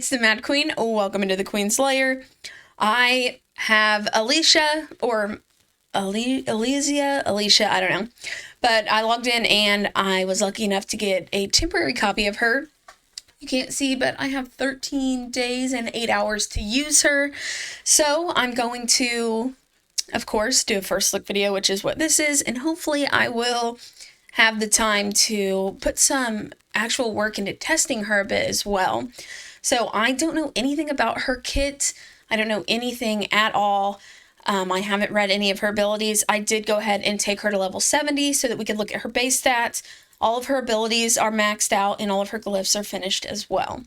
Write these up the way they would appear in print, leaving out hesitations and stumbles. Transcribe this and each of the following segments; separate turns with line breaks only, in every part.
it's the Mad Queen. Welcome into the Queen's Lair. I have Alisha, or Alisha, I don't know. But I logged in and I was lucky enough to get a temporary copy of her. You can't see, but I have 13 days and 8 hours to use her. So I'm going to, of course, do a first look video, which is what this is. And hopefully I will have the time to put some actual work into testing her a bit as well. So I don't know anything about her kit. I don't know anything at all. I haven't read any of her abilities. I did go ahead and take her to level 70 so that we could look at her base stats. All of her abilities are maxed out and all of her glyphs are finished as well.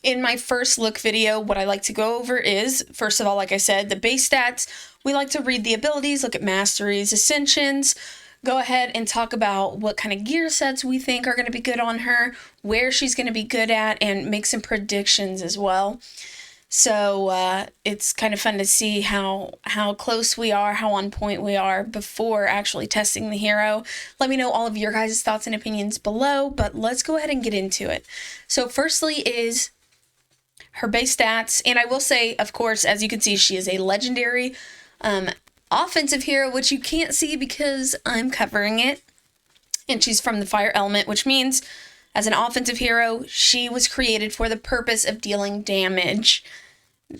In my first look video, what I like to go over is, first of all, like I said, the base stats. We like to read the abilities, look at masteries, ascensions, go ahead and talk about what kind of gear sets we think are going to be good on her, where she's going to be good at, and make some predictions as well. So it's kind of fun to see how close we are, how on point we are before actually testing the hero. Let me know all of your guys' thoughts and opinions below, but let's go ahead and get into it. So firstly is her base stats, and I will say, of course, as you can see, she is a legendary offensive hero, which you can't see because I'm covering it, and she's from the fire element, which means as an offensive hero, she was created for the purpose of dealing damage.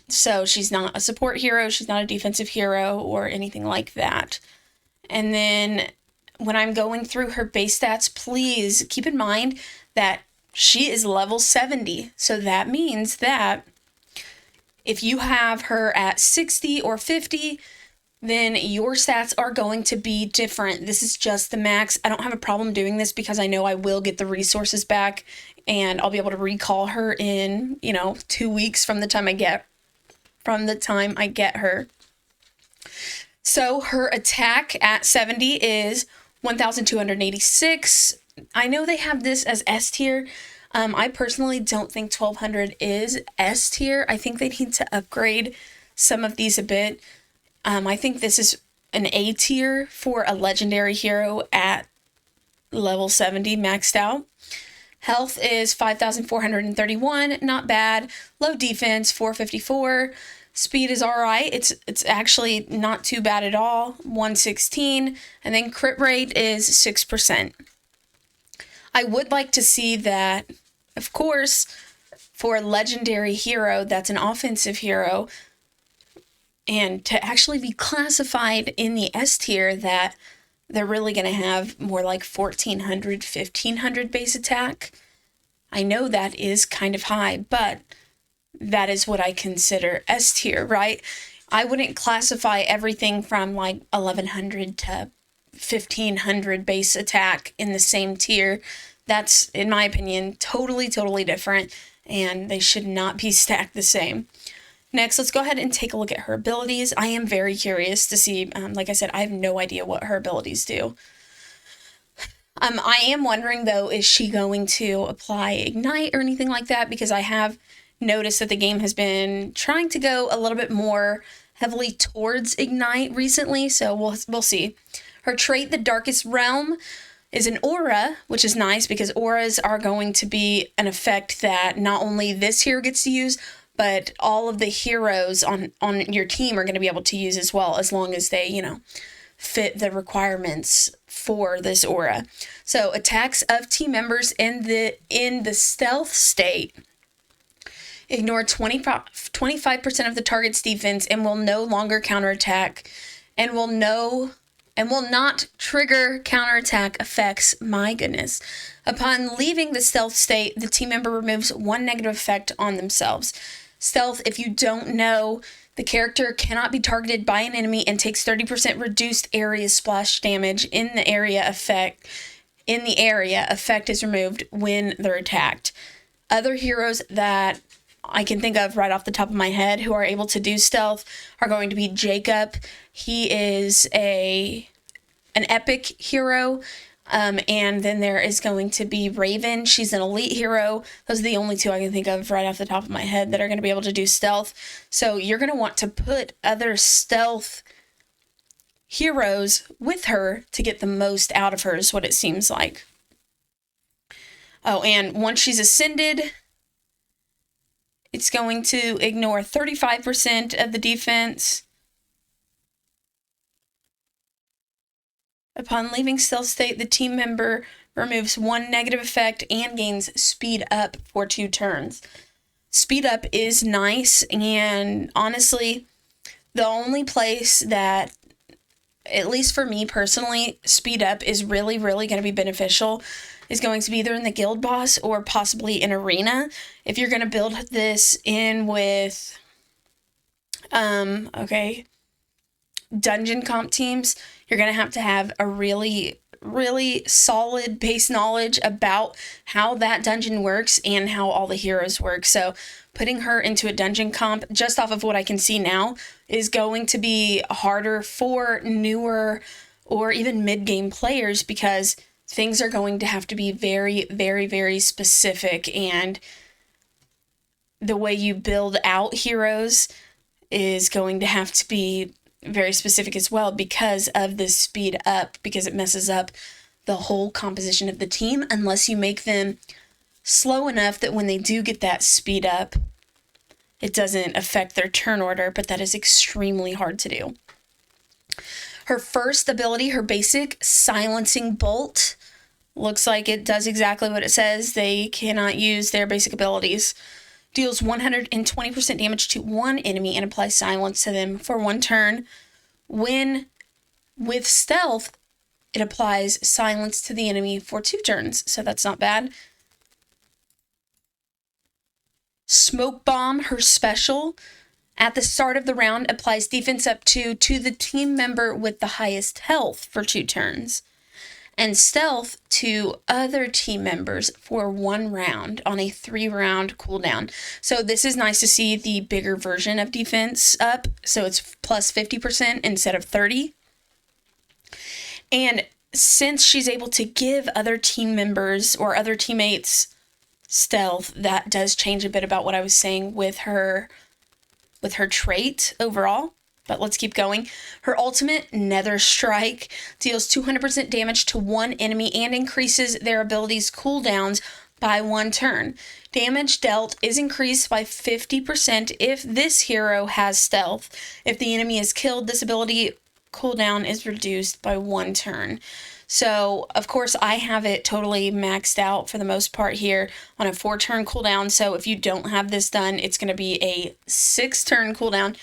So she's not a support hero, she's not a defensive hero, or anything like that. And then when I'm going through her base stats, please keep in mind that she is level 70. So that means that if you have her at 60 or 50, then your stats are going to be different. This is just the max. I don't have a problem doing this because I know I will get the resources back and I'll be able to recall her in, 2 weeks from the time I get her. So her attack at 70 is 1,286. I know they have this as S tier. I personally don't think 1,200 is S tier. I think they need to upgrade some of these a bit. I think this is an A tier for a legendary hero at level 70 maxed out. Health is 5,431, not bad. Low defense, 454. Speed is alright. It's actually not too bad at all, 116. And then crit rate is 6%. I would like to see that, of course, for a legendary hero that's an offensive hero, and to actually be classified in the S tier, that they're really going to have more like 1,400, 1,500 base attack. I know that is kind of high, but that is what I consider S tier, right? I wouldn't classify everything from like 1,100 to 1,500 base attack in the same tier. That's, in my opinion, totally different, and they should not be stacked the same. Next, let's go ahead and take a look at her abilities. I am very curious to see, like I said, I have no idea what her abilities do. I am wondering, though, is she going to apply Ignite or anything like that? Because I have noticed that the game has been trying to go a little bit more heavily towards Ignite recently, so we'll see. Her trait, the Darkest Realm, is an aura, which is nice because auras are going to be an effect that not only this hero gets to use, but all of the heroes on your team are going to be able to use as well, as long as they, fit the requirements for this aura. So attacks of team members in the stealth state ignore 25% of the target's defense and will no longer counterattack and will not trigger counterattack effects. My goodness. Upon leaving the stealth state, the team member removes one negative effect on themselves. Stealth, if you don't know, the character cannot be targeted by an enemy and takes 30% reduced area splash damage in the area. Effect is removed when they're attacked. Other heroes that I can think of right off the top of my head who are able to do stealth are going to be Jacob. He is an epic hero. And then there is going to be Raven. She's an elite hero. Those are the only two I can think of right off the top of my head that are going to be able to do stealth. So you're going to want to put other stealth heroes with her to get the most out of her, is what it seems like. Oh, and once she's ascended, It's going to ignore 35% of the defense. Upon leaving stealth state, the team member removes 1 negative effect and gains speed up for 2 turns. Speed up is nice, and honestly, the only place that, at least for me personally, speed up is really, really going to be beneficial is going to be either in the guild boss or possibly in arena. If you're going to build this in with, dungeon comp teams, you're going to have a really, really solid base knowledge about how that dungeon works and how all the heroes work. So putting her into a dungeon comp, just off of what I can see now, is going to be harder for newer or even mid-game players because things are going to have to be very, very, very specific, and the way you build out heroes is going to have to be very specific as well because of the speed up, because it messes up the whole composition of the team unless you make them slow enough that when they do get that speed up, it doesn't affect their turn order, but that is extremely hard to do. Her first ability, her basic silencing bolt, looks like it does exactly what it says. They cannot use their basic abilities. Deals 120% damage to one enemy and applies silence to them for 1 turn. When with stealth, it applies silence to the enemy for 2 turns, so that's not bad. Smoke Bomb, her special, at the start of the round, applies defense up to the team member with the highest health for 2 turns, and stealth to other team members for 1 round on a 3-round cooldown. So this is nice to see the bigger version of defense up, so it's plus 50% instead of 30. And since she's able to give other team members or other teammates stealth, that does change a bit about what I was saying with her trait overall. But let's keep going. Her ultimate, Nether Strike, deals 200% damage to one enemy and increases their abilities' cooldowns by 1 turn. Damage dealt is increased by 50% if this hero has stealth. If the enemy is killed, this ability cooldown is reduced by 1 turn. So, of course, I have it totally maxed out for the most part here on a 4-turn cooldown. So if you don't have this done, it's going to be a 6-turn cooldown,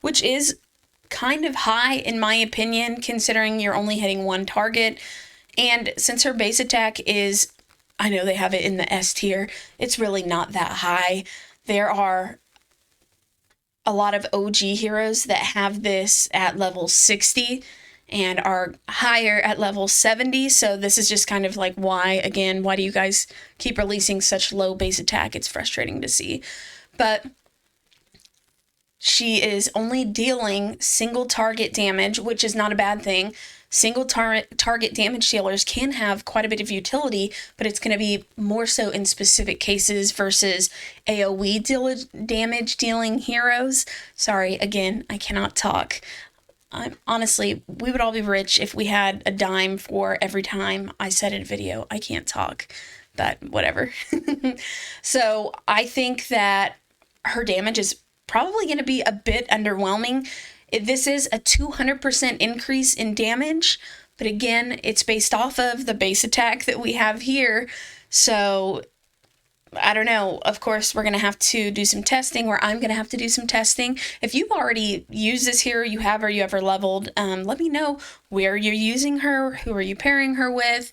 which is kind of high in my opinion, considering you're only hitting 1 target. And since her base attack is, I know they have it in the S tier, it's really not that high. There are a lot of OG heroes that have this at level 60 and are higher at level 70, so this is just kind of like why do you guys keep releasing such low base attack? It's frustrating to see. But she is only dealing single target damage, which is not a bad thing. Single target damage dealers can have quite a bit of utility, but it's going to be more so in specific cases versus AoE damage dealing heroes. Sorry, again, I cannot talk. Honestly, we would all be rich if we had a dime for every time I said in a video, I can't talk, but whatever. So I think that her damage is probably going to be a bit underwhelming. This is a 200% increase in damage, but again, it's based off of the base attack that we have here. So I don't know. Of course, we're going to have to do some testing, or I'm going to have to do some testing. If you've already used this hero, you have, or you ever leveled, let me know where you're using her, who are you pairing her with,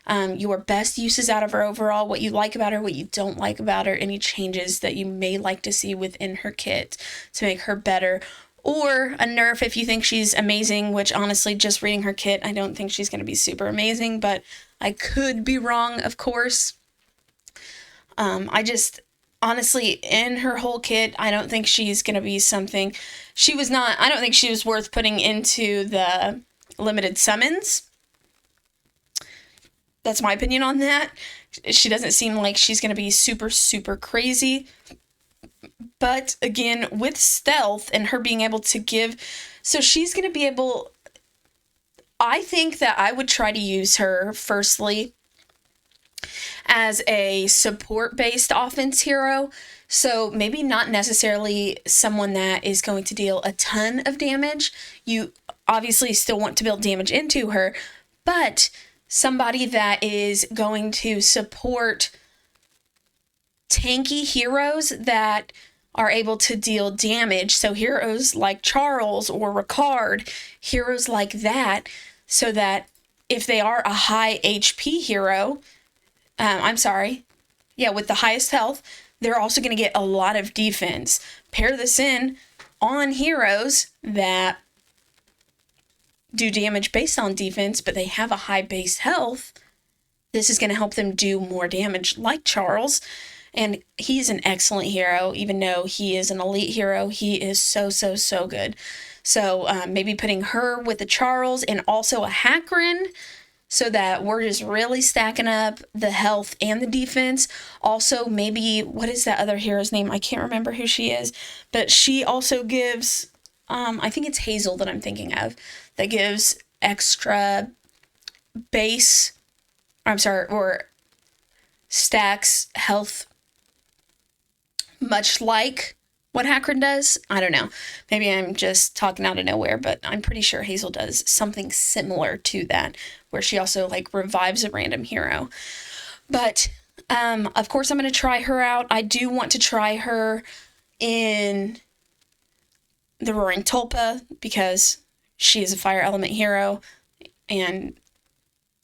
your best uses out of her overall, what you like about her, what you don't like about her, any changes that you may like to see within her kit to make her better, or a nerf if you think she's amazing, which honestly, just reading her kit, I don't think she's going to be super amazing, but I could be wrong, of course. I just, honestly, in her whole kit, I don't think she's going to be something. I don't think she was worth putting into the limited summons. That's my opinion on that. She doesn't seem like she's going to be super, super crazy. But again, with stealth and her being able to give, so she's going to be able, I think that I would try to use her firstly as a support-based offense hero. So maybe not necessarily someone that is going to deal a ton of damage. You obviously still want to build damage into her, but somebody that is going to support tanky heroes that are able to deal damage. So heroes like Charles or Ricard, heroes like that, so that if they are a high HP hero, with the highest health, they're also going to get a lot of defense. Pair this in on heroes that do damage based on defense, but they have a high base health. This is going to help them do more damage, like Charles. And he's an excellent hero, even though he is an elite hero. He is so, so, so good. So maybe putting her with a Charles and also a Hakrin, so that we're just really stacking up the health and the defense. Also, maybe, what is that other hero's name? I can't remember who she is, but she also gives, I think it's Hazel that I'm thinking of, that gives extra base, or stacks health, much like what Hakrin does. I don't know. Maybe I'm just talking out of nowhere, but I'm pretty sure Hazel does something similar to that, where she also like revives a random hero. But of course I'm going to try her out. I do want to try her in the Roaring Tulpa because she is a fire element hero, and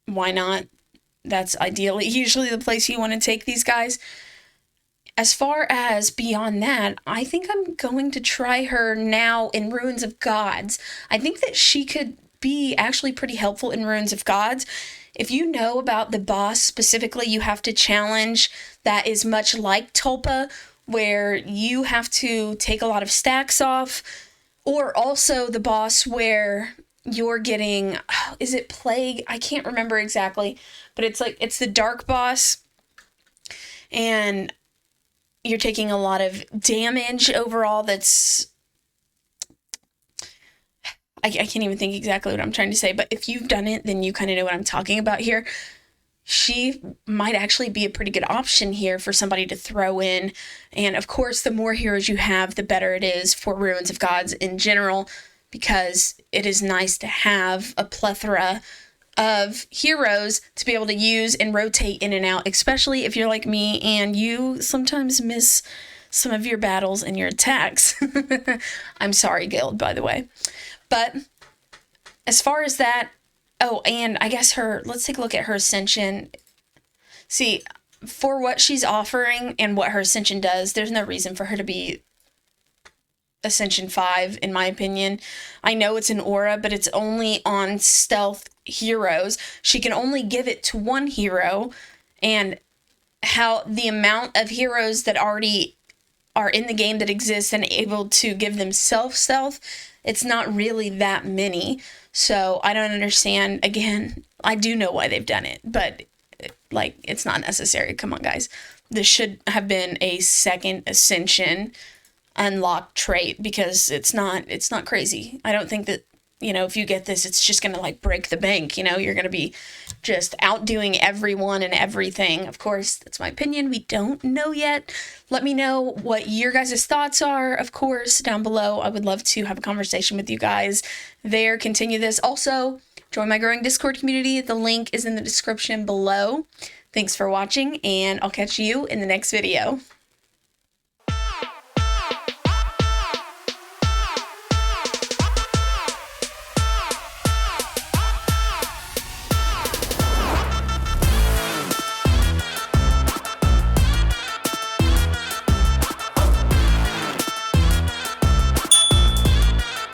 why not? That's ideally usually the place you want to take these guys. As far as beyond that, I think I'm going to try her now in Ruins of Gods. I think that she could be actually pretty helpful in Ruins of Gods. If you know about the boss specifically you have to challenge, that is much like Tulpa, where you have to take a lot of stacks off, or also the boss where you're getting, is it Plague? I can't remember exactly, but it's the dark boss, and you're taking a lot of damage overall. I can't even think exactly what I'm trying to say, but if you've done it, then you kind of know what I'm talking about here. She might actually be a pretty good option here for somebody to throw in. And of course, the more heroes you have, the better it is for Ruins of Gods in general, because it is nice to have a plethora of heroes to be able to use and rotate in and out, especially if you're like me and you sometimes miss some of your battles and your attacks. I'm sorry, Guild, by the way. But as far as that, and I guess let's take a look at her Ascension. See, for what she's offering and what her Ascension does, there's no reason for her to be Ascension 5, in my opinion. I know it's an aura, but it's only on stealth heroes. She can only give it to one hero, and how the amount of heroes that already are in the game that exist and able to give themselves stealth, it's not really that many. So I don't understand. Again, I do know why they've done it, but it's not necessary. Come on, guys. This should have been a second Ascension unlock trait, because it's not crazy. I don't think that, if you get this, it's just gonna break the bank. You're gonna be just outdoing everyone and everything. Of course, that's my opinion. We don't know yet. Let me know what your guys' thoughts are, of course, down below. I would love to have a conversation with you guys there. Continue this. Also, join my growing Discord community. The link is in the description below. Thanks for watching, and I'll catch you in the next video.